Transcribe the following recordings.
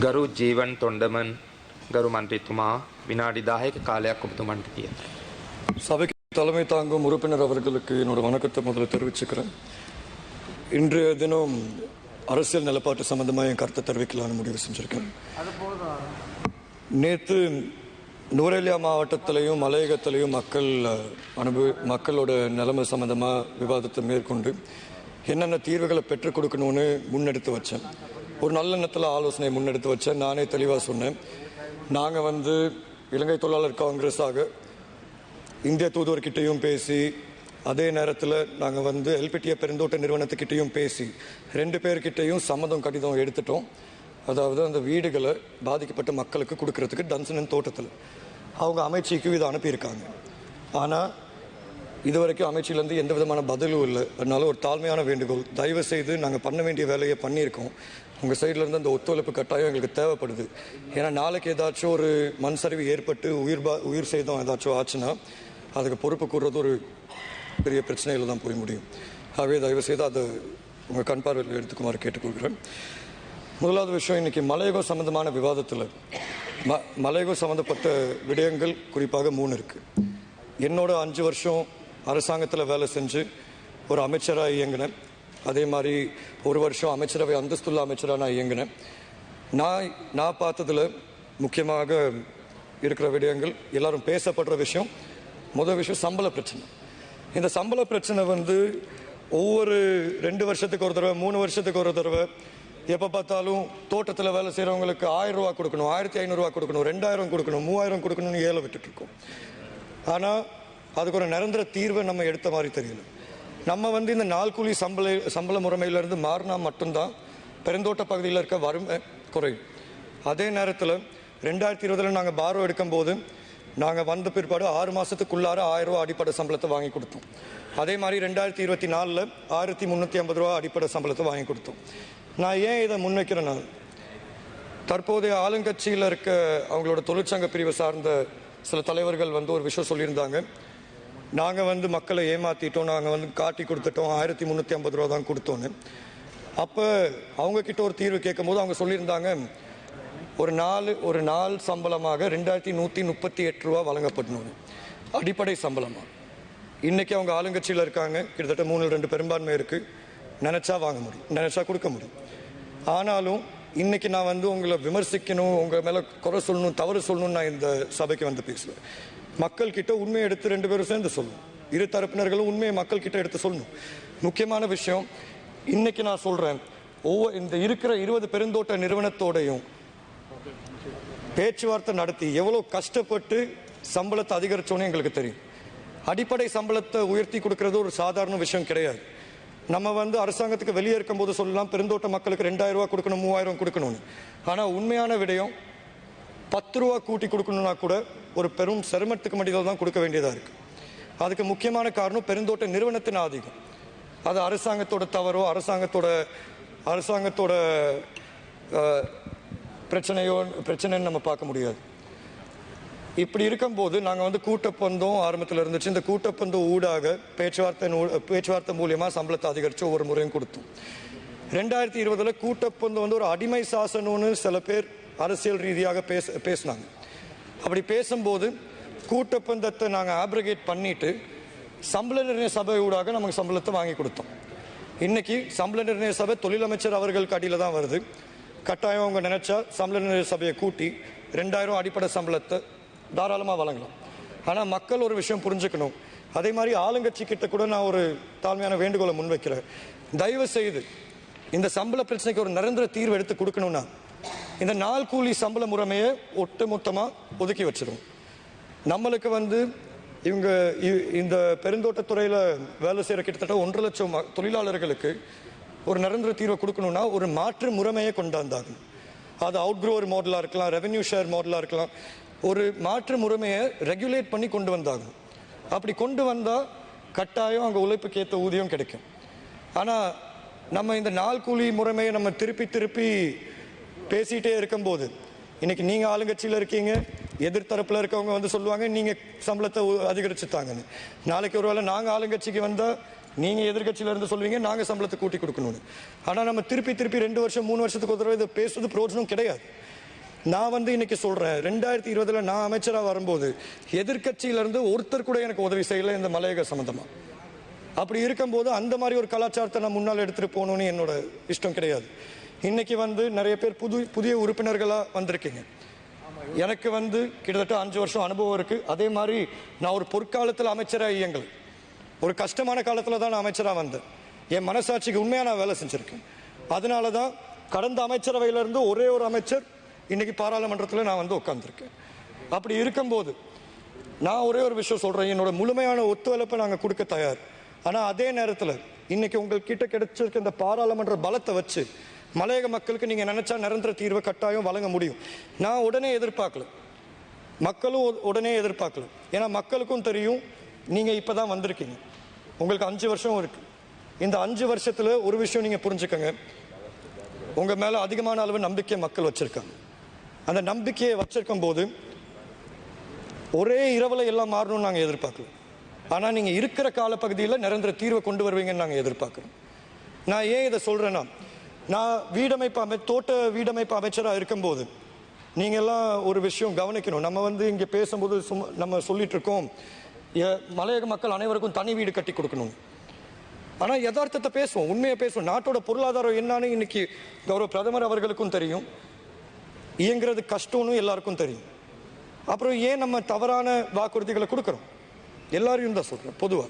ගරු ජීවන් තොණ්ඩමන් ගරු මන්ත්‍රීතුමා විනාඩි 10ක කාලයක් ඔබතුමන්ට තියෙනවා. சபைக்கு தலைமை தாங்கும் உறுப்பினர் அவர்களுக்கு என்னோட வணக்கத்தை முதல்ல தெரிவிச்சுக்கிறேன். இன்றைய தினம் அரசியல் நிலப்பாட்டு சம்பந்தமாக என் கருத்தை தெரிவிக்கலான்னு முடிவு செஞ்சுருக்கேன். நேற்று நூரேலியா மாவட்டத்திலையும் மலையகத்திலையும் மக்களோட நிலைமை சம்மந்தமாக விவாதத்தை மேற்கொண்டு என்னென்ன தீர்வுகளை பெற்றுக் கொடுக்கணும்னு முன்னெடுத்து வச்சேன். ஒரு நல்லெண்ணத்தில் ஆலோசனை முன்னெடுத்து வச்சேன். நானே தெளிவாக சொன்னேன், நாங்கள் இலங்கை தொழிலாளர் காங்கிரஸாக இந்திய தூதுவர்கிட்டையும் பேசி, அதே நேரத்தில் நாங்கள் எல்பிடிஏ பெருந்தோட்ட நிறுவனத்துக்கிட்டையும் பேசி 2 பேர்கிட்டையும் சம்மதம் கடிதம் எடுத்துட்டோம். அதாவது அந்த வீடுகளை பாதிக்கப்பட்ட மக்களுக்கு கொடுக்கறதுக்கு டன்சன் தோட்டத்தில் அவங்க அமைச்சிக்கு இதை அனுப்பியிருக்காங்க. ஆனால் இதுவரைக்கும் அமைச்சிலேருந்து எந்த விதமான பதிலும் இல்லை. அதனால ஒரு தாழ்மையான வேண்டுகோள், தயவு செய்து நாங்கள் பண்ண வேண்டிய வேலையை பண்ணியிருக்கோம். உங்கள் சைட்லேருந்து அந்த ஒத்துழைப்பு கட்டாயம் எங்களுக்கு தேவைப்படுது. ஏன்னா நாளைக்கு ஏதாச்சும் ஒரு மண் சரிவு ஏற்பட்டு உயிர் சேதம் ஏதாச்சும் ஆச்சுன்னா அதுக்கு பொறுப்பு கூறுறது ஒரு பெரிய பிரச்சனையில் தான் போய் முடியும். ஆகவே தயவு செய்து அதை உங்கள் கண் பார்வையில் எடுத்துக்குமாறு கேட்டுக்கொள்கிறேன். முதலாவது விஷயம், இன்றைக்கி மலையகம் சம்மந்தமான விவாதத்தில் மலையகம் சம்மந்தப்பட்ட விடயங்கள் குறிப்பாக 3 இருக்குது. என்னோட 5 வருஷம் அரசாங்கத்தில் வேலை செஞ்சு ஒரு அமைச்சராக இயங்கினேன். அதே மாதிரி 1 வருஷம் அமைச்சரவை அந்தஸ்துள்ள அமைச்சராக நான் இயங்கினேன். நான் பார்த்ததில் முக்கியமாக இருக்கிற விடயங்கள், எல்லாரும் பேசப்படுற விஷயம், முதல் விஷயம் சம்பள பிரச்சனை. இந்த சம்பள பிரச்சனை ஒவ்வொரு 2 வருஷத்துக்கு ஒரு தடவை, 3 வருஷத்துக்கு ஒரு தடவை, எப்போ பார்த்தாலும் தோட்டத்தில் வேலை செய்கிறவங்களுக்கு 1000 ரூபா கொடுக்கணும், 1500 ரூபா கொடுக்கணும், 2000 கொடுக்கணும், 3000 கொடுக்கணும்னு ஏல விட்டுட்ருக்கோம். ஆனால் அதுக்கு ஒரு நிரந்தர தீர்வை நம்ம எடுத்த மாதிரி தெரியல. நம்ம இந்த நாள் கூலி சம்பள முறைமையிலிருந்து மாறினா மட்டும்தான் பெருந்தோட்ட பகுதியில் இருக்க வறுமை குறையும். அதே நேரத்தில் 2020 நாங்கள் பாரோ எடுக்கும்போது நாங்கள் வந்த பிற்பாடு 6 மாதத்துக்குள்ளார 1000 ரூபா அடிப்படை சம்பளத்தை வாங்கி கொடுத்தோம். அதே மாதிரி 2024 1350 ரூபா அடிப்படை சம்பளத்தை வாங்கி கொடுத்தோம். நான் ஏன் இதை முன்வைக்கிறேன்னா, தற்போதைய ஆளுங்கட்சியில் இருக்க அவங்களோட தொழிற்சங்க பிரிவை சார்ந்த சில தலைவர்கள் ஒரு விஷயம் சொல்லியிருந்தாங்க, நாங்கள் மக்களை ஏமாற்றிட்டோம், நாங்கள் காட்டி கொடுத்துட்டோம், 1350 ரூபா தான் கொடுத்தோன்னு. அப்போ அவங்கக்கிட்ட ஒரு தீர்வு கேட்கும்போது அவங்க சொல்லியிருந்தாங்க, ஒரு நாள் சம்பளமாக 2138 ரூபா வழங்கப்படணும்னு, அடிப்படை சம்பளமாக. இன்றைக்கி அவங்க ஆளுங்கட்சியில் இருக்காங்க, கிட்டத்தட்ட 3-2 பெரும்பான்மை இருக்குது, நினச்சா வாங்க முடியும், நினச்சா கொடுக்க முடியும். ஆனாலும் இன்றைக்கி நான் உங்களை விமர்சிக்கணும், உங்கள் மேலே குறை சொல்லணும், தவறு சொல்லணும்னு நான் இந்த சபைக்கு பேசுவேன். மக்கள்கிட்ட உண்மையை எடுத்து 2 பேரும் சேர்ந்து சொல்லணும். இரு தரப்பினர்களும் உண்மையை மக்கள்கிட்ட எடுத்து சொல்லணும். முக்கியமான விஷயம், இன்றைக்கி நான் சொல்கிறேன், இந்த இருக்கிற 20 பெருந்தோட்ட நிறுவனத்தோடையும் பேச்சுவார்த்தை நடத்தி எவ்வளோ கஷ்டப்பட்டு சம்பளத்தை அதிகரிச்சோன்னு எங்களுக்கு தெரியும். அடிப்படை சம்பளத்தை உயர்த்தி கொடுக்கறது ஒரு சாதாரண விஷயம் கிடையாது. நம்ம அரசாங்கத்துக்கு வெளியே இருக்கும்போது சொல்லலாம், பெருந்தோட்ட மக்களுக்கு 2000 ரூபா கொடுக்கணும், 3000 கொடுக்கணும்னு. ஆனால் உண்மையான விடயம் 10 ரூபா கூட்டி கொடுக்கணும்னா கூட ஒரு பெரும் சிரமத்துக்கு மடியில் தான் கொடுக்க வேண்டியதாக இருக்குது. அதுக்கு முக்கியமான காரணம் பெருந்தோட்ட நிறுவனத்தின் ஆதிக்கம். அது அரசாங்கத்தோட தவறோ அரசாங்கத்தோட பிரச்சனைன்னு நம்ம பார்க்க முடியாது. இப்படி இருக்கும்போது நாங்கள் கூட்டப்பந்தம் ஆரம்பத்தில் இருந்துச்சு. இந்த கூட்டப்பந்தம் ஊடாக பேச்சுவார்த்தை மூலியமாக சம்பளத்தை அதிகரித்து ஒவ்வொரு முறையும் கொடுத்தோம். 2020 கூட்டப்பந்தம் ஒரு அடிமை சாசனம்னு சில பேர் அரசியல் ரீதியாக பேசினாங்க. அப்படி பேசும்போது கூட்டப்பந்தத்தை நாங்கள் ஆப்ரிகேட் பண்ணிட்டு சம்பள நிர்ணய சபை ஊடாக நமக்கு சம்பளத்தை வாங்கி கொடுத்தோம். இன்னைக்கு சம்பள நிர்ணய சபை தொழிலமைச்சர் அவர்களுக்கு அடியில் தான் வருது. கட்டாயம் அவங்க நினைச்சா சம்பள நிர்ணய சபையை கூட்டி 2000 அடிப்படை சம்பளத்தை தாராளமாக வழங்கலாம். ஆனால் மக்கள் ஒரு விஷயம் புரிஞ்சுக்கணும். அதே மாதிரி ஆளுங்கட்சி கிட்ட கூட நான் ஒரு தாழ்மையான வேண்டுகோளை முன்வைக்கிறேன். தயவு செய்து இந்த சம்பள பிரச்சனைக்கு ஒரு நிரந்தர தீர்வு எடுத்து கொடுக்கணும்னா இந்த நாள் கூலி சம்பள முறைமையை ஒட்டுமொத்தமாக ஒதுக்கி வச்சிடும். நம்மளுக்கு இவங்க இந்த பெருந்தோட்டத்துறையில் வேலை செய்கிற கிட்டத்தட்ட 1.5 லட்சம் தொழிலாளர்களுக்கு ஒரு நிரந்தர தீர்வை கொடுக்கணும்னா ஒரு மாற்று முறைமையை கொண்டாந்தாகணும். அது அவுட் க்ரோவர் மாடலாக இருக்கலாம், ரெவென்யூ ஷேர் மாடலாக இருக்கலாம். ஒரு மாற்று முறைமையை ரெகுலேட் பண்ணி கொண்டு வந்தாகணும். அப்படி கொண்டு வந்தால் கட்டாயம் அங்கே உழைப்புக்கு ஏற்ற ஊதியம் கிடைக்கும். ஆனால் நம்ம இந்த நாள் கூலி முறைமையை நம்ம திருப்பி பேசிகிட்டே இருக்கும்போது, இன்றைக்கி நீங்கள் ஆளுங்கட்சியில் இருக்கீங்க, எதிர்த்தரப்பில் இருக்கவங்க சொல்லுவாங்க நீங்கள் சம்பளத்தை அதிகரிச்சுட்டாங்கன்னு. நாளைக்கு ஒருவேளை நாங்கள் ஆளுங்கட்சிக்கு வந்தால் நீங்கள் எதிர்கட்சியில இருந்து சொல்வீங்க நாங்கள் சம்பளத்தை கூட்டி கொடுக்கணும்னு. ஆனால் நம்ம திருப்பி 2 வருஷம் 3 வருஷத்துக்கு ஒரு தடவை இதை பேசுறது பிரயோஜனம் கிடையாது. நான் இன்னைக்கு சொல்கிறேன், 2020 நான் அமைச்சராக வரும்போது எதிர்கட்சியிலேருந்து ஒருத்தர் கூட எனக்கு உதவி செய்யலை இந்த மலையக சம்மந்தமாக. அப்படி இருக்கும்போது அந்த மாதிரி ஒரு கலாச்சாரத்தை நான் முன்னால் எடுத்துகிட்டு போகணுன்னு என்னோட இஷ்டம் கிடையாது. இன்னைக்கு நிறைய பேர் புதிய உறுப்பினர்களாக வந்திருக்கீங்க. எனக்கு கிட்டத்தட்ட 5 வருஷம் அனுபவம் இருக்குது. அதே மாதிரி நான் ஒரு பொற்காலத்தில் அமைச்சராக இயங்கல், ஒரு கஷ்டமான காலத்தில் தான் நான் அமைச்சராக வந்தேன். என் மனசாட்சிக்கு உண்மையாக நான் வேலை செஞ்சுருக்கேன். அதனால தான் கடந்த அமைச்சரவையிலேருந்து ஒரே ஒரு அமைச்சர் இன்னைக்கு பாராளுமன்றத்தில் நான் உட்காந்துருக்கேன். அப்படி இருக்கும்போது நான் ஒரே ஒரு விஷயம் சொல்கிறேன், என்னோட முழுமையான ஒத்துழைப்பை நாங்கள் கொடுக்க தயார். ஆனால் அதே நேரத்தில் இன்னைக்கு உங்கள்கிட்ட கிடைச்சிருக்க இந்த பாராளுமன்ற பலத்தை வச்சு மலையக மக்களுக்கு நீங்கள் நினச்சா நிரந்தர தீர்வை கட்டாயம் வழங்க முடியும். நான் உடனே எதிர்பார்க்கல, மக்களும் உடனே எதிர்பார்க்கல. ஏன்னா மக்களுக்கும் தெரியும் நீங்கள் இப்போ தான் வந்திருக்கீங்க, உங்களுக்கு 5 வருஷம் இருக்குது. இந்த 5 வருஷத்தில் ஒரு விஷயம் நீங்கள் புரிஞ்சுக்கங்க, உங்கள் மேலே அதிகமான அளவு நம்பிக்கை மக்கள் வச்சுருக்காங்க. அந்த நம்பிக்கையை வச்சிருக்கும் போது ஒரே இரவில் எல்லாம் மாறணும்னு நாங்கள் எதிர்பார்க்கல. ஆனால் நீங்கள் இருக்கிற காலப்பகுதியில் நிரந்தர தீர்வை கொண்டு வருவீங்கன்னு நாங்கள் எதிர்பார்க்குறோம். நான் ஏன் இதை சொல்கிறேன்னா, நான் தோட்ட வீடமைப்பு அமைச்சராக இருக்கும்போது நீங்கள் எல்லாம் ஒரு விஷயம் கவனிக்கணும். நம்ம இங்கே பேசும்போது நம்ம சொல்லிட்டு இருக்கோம் மலையக மக்கள் அனைவருக்கும் தனி வீடு கட்டி கொடுக்கணும். ஆனால் யதார்த்தத்தை பேசுவோம், உண்மையை பேசுவோம். நாட்டோட பொருளாதாரம் என்னன்னு இன்னைக்கு கௌரவ பிரதமர் அவர்களுக்கும் தெரியும், இயங்குறது கஷ்டம்னு எல்லாருக்கும் தெரியும். அப்புறம் ஏன் நம்ம தவறான வாக்குறுதிகளை கொடுக்குறோம்? எல்லாரையும் தான் சொல்கிறேன் பொதுவாக.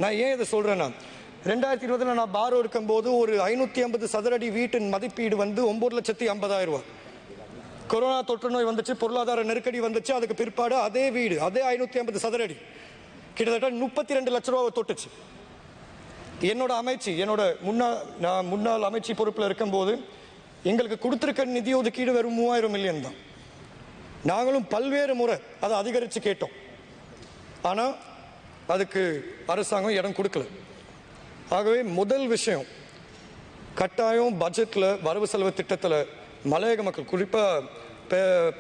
நான் ஏன் இதை சொல்கிறேன்னா, 2020 நான் பாரோ இருக்கும்போது ஒரு 550 சதுரடி வீட்டின் மதிப்பீடு 9,50,000 ரூபா. கொரோனா தொற்று நோய் வந்துச்சு, பொருளாதார நெருக்கடி வந்துச்சு. அதுக்கு பிற்பாடு அதே வீடு, அதே 550 சதுரடி கிட்டத்தட்ட 32 லட்ச ரூபாவை தொட்டுச்சு. என்னோட அமைச்சு, நான் முன்னாள் அமைச்சு பொறுப்பில் இருக்கும்போது எங்களுக்கு கொடுத்துருக்க நிதி ஒதுக்கீடு வெறும் 3000 மில்லியன் தான். நாங்களும் பல்வேறு முறை அதை அதிகரித்து கேட்டோம், ஆனால் அதுக்கு அரசாங்கம் இடம் கொடுக்கல. ஆகவே முதல் விஷயம், கட்டாயம் பட்ஜெட்டில் வரவு செலவு திட்டத்தில் மலையக மக்கள், குறிப்பாக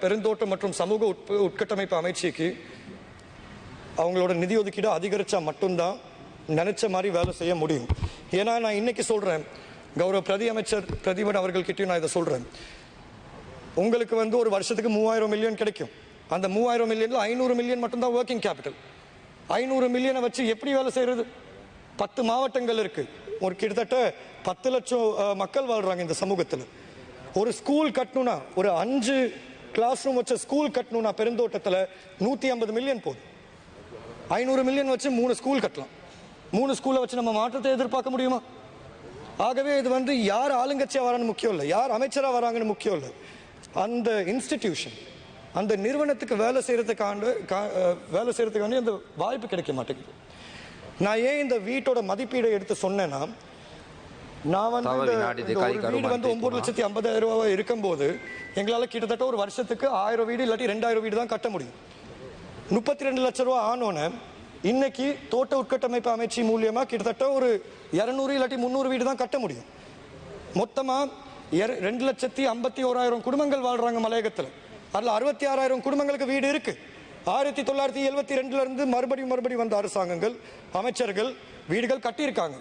பெருந்தோட்டம் மற்றும் சமூக உட்கட்டமைப்பு அமைச்சுக்கு அவங்களோட நிதி ஒதுக்கீடு அதிகரித்தா மட்டும்தான் நினைச்ச மாதிரி வேலை செய்ய முடியும். ஏன்னா நான் இன்னைக்கு சொல்கிறேன், கௌரவ பிரதி அமைச்சர் பிரதீபன் அவர்கள்கிட்டையும் நான் இதை சொல்கிறேன், உங்களுக்கு ஒரு வருஷத்துக்கு 3000 மில்லியன் கிடைக்கும். அந்த 3000 மில்லியனில் 500 மில்லியன் மட்டும்தான் ஒர்க்கிங் கேபிட்டல். 500 மில்லியனை வச்சு எப்படி வேலை செய்கிறது? 10 மாவட்டங்கள் இருக்குது, ஒரு கிட்டத்தட்ட 10 லட்சம் மக்கள் வாழ்கிறாங்க இந்த சமூகத்தில். ஒரு ஸ்கூல் கட்டணும்னா, ஒரு 5 கிளாஸ் ரூம் வச்ச ஸ்கூல் கட்டணும்னா பெருந்தோட்டத்தில் 150 மில்லியன் போதும். 500 மில்லியன் வச்சு 3 ஸ்கூல் கட்டலாம். 3 ஸ்கூலை வச்சு நம்ம மாற்றத்தை எதிர்பார்க்க முடியுமா? ஆகவே இது யார் ஆளுங்கட்சியாக வரான்னு முக்கியம் இல்லை, யார் அமைச்சராக வராங்கன்னு முக்கியம் இல்லை. அந்த இன்ஸ்டிடியூஷன், அந்த நிறுவனத்துக்கு வேலை செய்யறதுக்காண்டி அந்த வாய்ப்பு கிடைக்க மாட்டேங்குது. நான் ஏன் இந்த வீட்டோட மதிப்பீடை எடுத்து சொன்னேன்னா, நான் வீடு 9,50,000 ரூபாவா இருக்கும்போது எங்களால் கிட்டத்தட்ட ஒரு வருஷத்துக்கு 1000 வீடு இல்லாட்டி 2000 வீடு தான் கட்ட முடியும். 32 லட்சம் ரூபா ஆனோன்னு இன்னைக்கு தோட்ட உட்கட்டமைப்பு அமைச்சு மூலியமா கிட்டத்தட்ட ஒரு 200 இல்லாட்டி 300 வீடு தான் கட்ட முடியும். மொத்தமா 2,51,000 குடும்பங்கள் வாழ்றாங்க மலையகத்தில். அதில் 66,000 குடும்பங்களுக்கு வீடு இருக்கு. 1972 இருந்து மறுபடியும் வந்த அரசாங்கங்கள், அமைச்சர்கள் வீடுகள் கட்டியிருக்காங்க.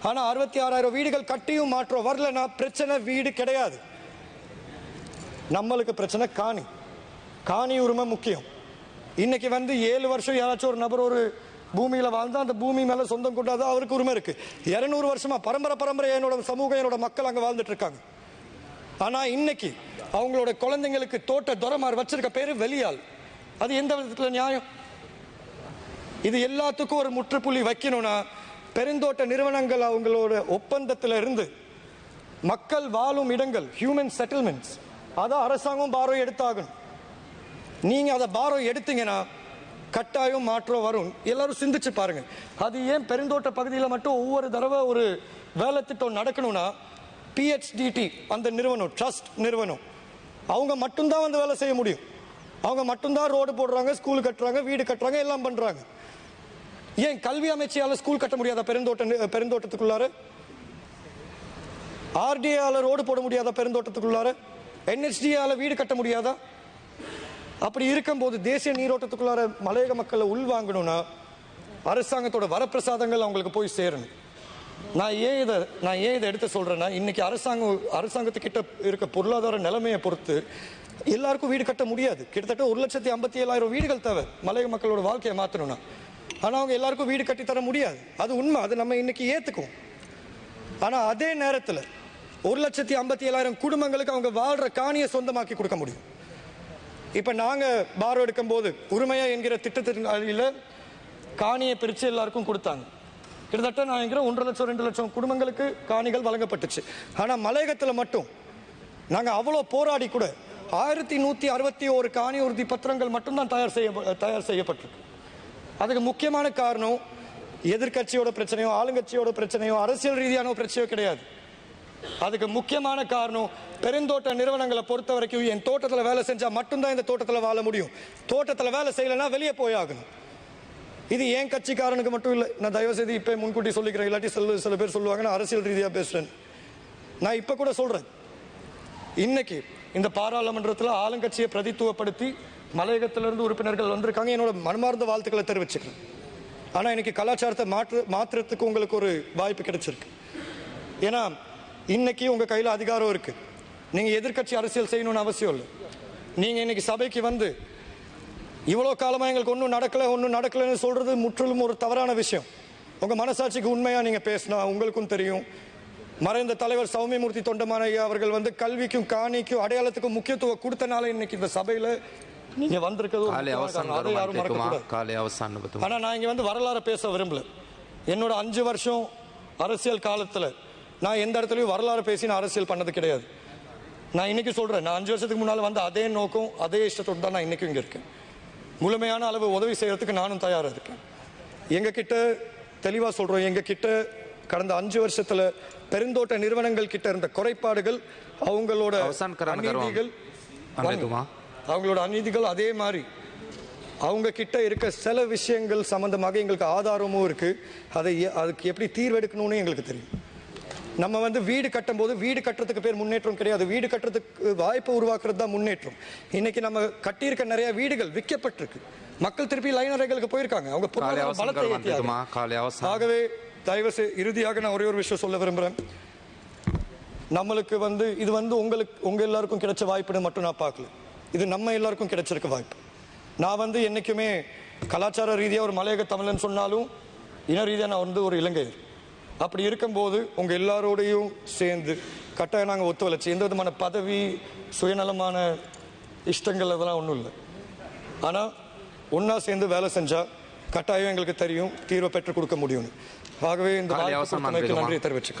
ஆனால் 66,000 வீடுகள் கட்டியும் மாற்றம் வரலன்னா பிரச்சனை வீடு கிடையாது. நம்மளுக்கு பிரச்சனை காணி உரிமை முக்கியம். இன்னைக்கு 7 வருஷம் யாராச்சும் ஒரு நபர் ஒரு பூமியில வாழ்ந்தா அந்த பூமி மேல சொந்தம் கொண்டாத அவருக்கு உரிமை இருக்கு. 200 வருஷமா பரம்பரை என்னோட சமூகம், என்னோட மக்கள் அங்க வாழ்ந்துட்டு இருக்காங்க. ஆனா இன்னைக்கு அவங்களோட குழந்தைங்களுக்கு தோட்ட துறமார் வச்சிருக்க பேரு வெளியால். அது எந்த விதத்துல நியாயம்? இது எல்லாத்துக்கும் ஒரு முற்றுப்புள்ளி வைக்கணும்னா பெருந்தோட்ட நிறுவனங்கள் அவங்களோட ஒப்பந்தத்தில் இருந்து மக்கள் வாழும் இடங்கள், ஹியூமன் செட்டில்மெண்ட்ஸ், அதை அரசாங்கம் பாரோ எடுத்தாகணும். நீங்க அதை பாரோ எடுத்தீங்கன்னா கட்டாயம் மாற்றம் வரும். எல்லாரும் சிந்திச்சு பாருங்க. அது ஏன் பெருந்தோட்ட பகுதியில் மட்டும் ஒவ்வொரு தடவை ஒரு வேலை திட்டம் நடக்கணும்னா PHDT அந்த நிறுவனம், ட்ரஸ்ட் நிறுவனம், அவங்க மட்டும்தான் வந்து வேலை செய்ய முடியும். அவங்க மட்டும்தான் ரோடு போடுறாங்க, ஸ்கூல் கட்டுறாங்க, வீடு கட்டுறாங்க, எல்லாம் பண்றாங்க. ஏன் கல்வி அமைச்சியால ஸ்கூல் கட்ட முடியாதா? பெருந்தோட்டத்துக்குள்ளார RDAல ரோடு போட முடியாதா? பெருந்தோட்டத்துக்குள்ளார NHDAல வீடு கட்ட முடியாதா? அப்படி இருக்கும்போது தேசிய நீரோட்டத்துக்குள்ளார மலையக மக்களை உள்வாங்கணும்னா அரசாங்கத்தோட வரப்பிரசாதங்கள் அவங்களுக்கு போய் சேரணும். நான் ஏன் இதை எடுத்து சொல்கிறேன்னா, இன்றைக்கி அரசாங்கத்துக்கிட்ட இருக்க பொருளாதார நிலைமையை பொறுத்து எல்லாருக்கும் வீடு கட்ட முடியாது. கிட்டத்தட்ட 1,57,000 வீடுகள் தேவை மலைய மக்களோட வாழ்க்கையை மாற்றணும்னா. ஆனால் அவங்க எல்லாருக்கும் வீடு கட்டி தர முடியாது. அது உண்மை, அது நம்ம இன்றைக்கி ஏற்றுக்குவோம். ஆனால் அதே நேரத்தில் 1,57,000 குடும்பங்களுக்கு அவங்க வாழ்கிற காணியை சொந்தமாக்கி கொடுக்க முடியும். இப்போ நாங்கள் பாரோ எடுக்கும்போது உரிமையா என்கிற திட்டத்தின் அடியில் காணியை பிரித்து எல்லாருக்கும் கொடுத்தாங்க. கிட்டத்தட்ட நான் என்கிற 1.5 லட்சம் 2 லட்சம் குடும்பங்களுக்கு காணிகள் வழங்கப்பட்டுச்சு. ஆனால் மலையகத்தில் மட்டும் நாங்கள் அவ்வளோ போராடி கூட 1161 காணி உறுதி பத்திரங்கள் மட்டும்தான் தயார் செய்யப்பட்டிருக்கு. அதுக்கு முக்கியமான காரணம் எதிர்கட்சியோட பிரச்சனையோ ஆளுங்கட்சியோட பிரச்சனையோ அரசியல் ரீதியான பிரச்சனையோ கிடையாது. அதுக்கு முக்கியமான காரணம் பெருந்தோட்ட நிறுவனங்களை பொறுத்த வரைக்கும் என் தோட்டத்தில் வேலை செஞ்சால் மட்டும்தான் இந்த தோட்டத்தில் வாழ முடியும். தோட்டத்தில் வேலை செய்யலைன்னா வெளியே போய் ஆகணும். இது ஏன் கட்சிக்காரனுக்கு மட்டும் இல்லை. நான் தயவு செய்து இப்போ முன்கூட்டி சொல்லிக்கிறேன், இல்லாட்டி சில பேர் சொல்லுவாங்க நான் அரசியல் ரீதியாக பேசுகிறேன். நான் இப்போ கூட சொல்கிறேன், இன்னைக்கு இந்த பாராளுமன்றத்தில் ஆளுங்கட்சியை பிரதித்துவப்படுத்தி மலையகத்திலிருந்து உறுப்பினர்கள் வந்திருக்காங்க. என்னோட மனமார்ந்த வாழ்த்துக்களை தெரிவிச்சுக்கிறேன். ஆனால் இன்னைக்கு கலாச்சாரத்தை மாற்றுறதுக்கு உங்களுக்கு ஒரு வாய்ப்பு கிடைச்சிருக்கு. ஏன்னா இன்னைக்கு உங்கள் கையில் அதிகாரம் இருக்குது. நீங்கள் எதிர்கட்சி அரசியல் செய்யணும்னு அவசியம் இல்லை. நீங்கள் இன்னைக்கு சபைக்கு வந்து இவ்வளோ காலமாக எங்களுக்கு ஒன்றும் நடக்கலைன்னு சொல்கிறது முற்றிலும் ஒரு தவறான விஷயம். உங்கள் மனசாட்சிக்கு உண்மையாக நீங்கள் பேசினா உங்களுக்கும் தெரியும். மறைந்த தலைவர் சௌமியமூர்த்தி தொண்டமான் ஐயா அவர்கள் வந்து கல்விக்கும் காணிக்கும் அடையாளத்துக்கும் முக்கியத்துவம் கொடுத்தனால இன்னைக்கு இந்த சபையில் நீங்க வந்திருக்கிறது. ஆனால் நான் இங்கே வந்து வரலாறு பேச விரும்பல. என்னோட 5 வருஷம் அரசியல் காலத்தில் நான் எந்த இடத்துலையும் வரலாறு பேசி நான் அரசியல் பண்ணது கிடையாது. நான் இன்னைக்கு சொல்கிறேன், நான் 5 வருஷத்துக்கு முன்னால் வந்து அதே நோக்கம் அதே இஷ்டத்தோடு தான் நான் இன்னைக்கும் இங்கே இருக்கேன். முழுமையான அளவு உதவி செய்யறதுக்கு நானும் தயாராக இருக்கேன். எங்ககிட்ட தெளிவாக சொல்கிறோம், எங்ககிட்ட கடந்த 5 வருஷத்துல பெருந்தோட்ட நிறுவனங்கள் கிட்ட இருந்த குறைபாடுகள், அவங்களோட அநீதிகள், அதே மாதிரி அவங்க கிட்ட இருக்க சில விஷயங்கள் சம்பந்தமாக எங்களுக்கு ஆதாரமும் இருக்கு. அதுக்கு எப்படி தீர்வெடுக்கணும்னு எங்களுக்கு தெரியும். நம்ம வந்து வீடு கட்டும் போது வீடு கட்டுறதுக்கு பேர் முன்னேற்றம் கிடையாது. வீடு கட்டுறதுக்கு வாய்ப்பு உருவாக்குறது தான் முன்னேற்றம். இன்னைக்கு நம்ம கட்டியிருக்க நிறைய வீடுகள் விற்கப்பட்டிருக்கு. மக்கள் திருப்பி லைனர்களுக்கு போயிருக்காங்க. அவங்க பலத்தை ஏற்றியாங்க. ஆகவே தயவு செய்து இறுதியாக நான் ஒரே ஒரு விஷயம் சொல்ல விரும்புகிறேன். நம்மளுக்கு வந்து இது வந்து உங்க எல்லாருக்கும் கிடைச்ச வாய்ப்புன்னு மட்டும் நான் பார்க்கல. இது நம்ம எல்லாருக்கும் கிடைச்சிருக்க வாய்ப்பு. நான் வந்து என்னைக்குமே கலாச்சார ரீதியாக ஒரு மலையக தமிழன் சொன்னாலும் இன ரீதியாக நான் வந்து ஒரு இலங்கையர். அப்படி இருக்கும்போது உங்கள் எல்லாரோடையும் சேர்ந்து கட்டாயம் நாங்கள் ஒத்துழைச்சி எந்த விதமான பதவி சுயநலமான இஷ்டங்கள் அதெல்லாம் ஒன்றும் இல்லை. ஆனால் ஒன்றா சேர்ந்து வேலை செஞ்சால் கட்டாயம் எங்களுக்கு தெரியும் தீர்வை பெற்றுக் கொடுக்க முடியும்னு. ஆகவே இந்த நன்றி தெரிவிச்சு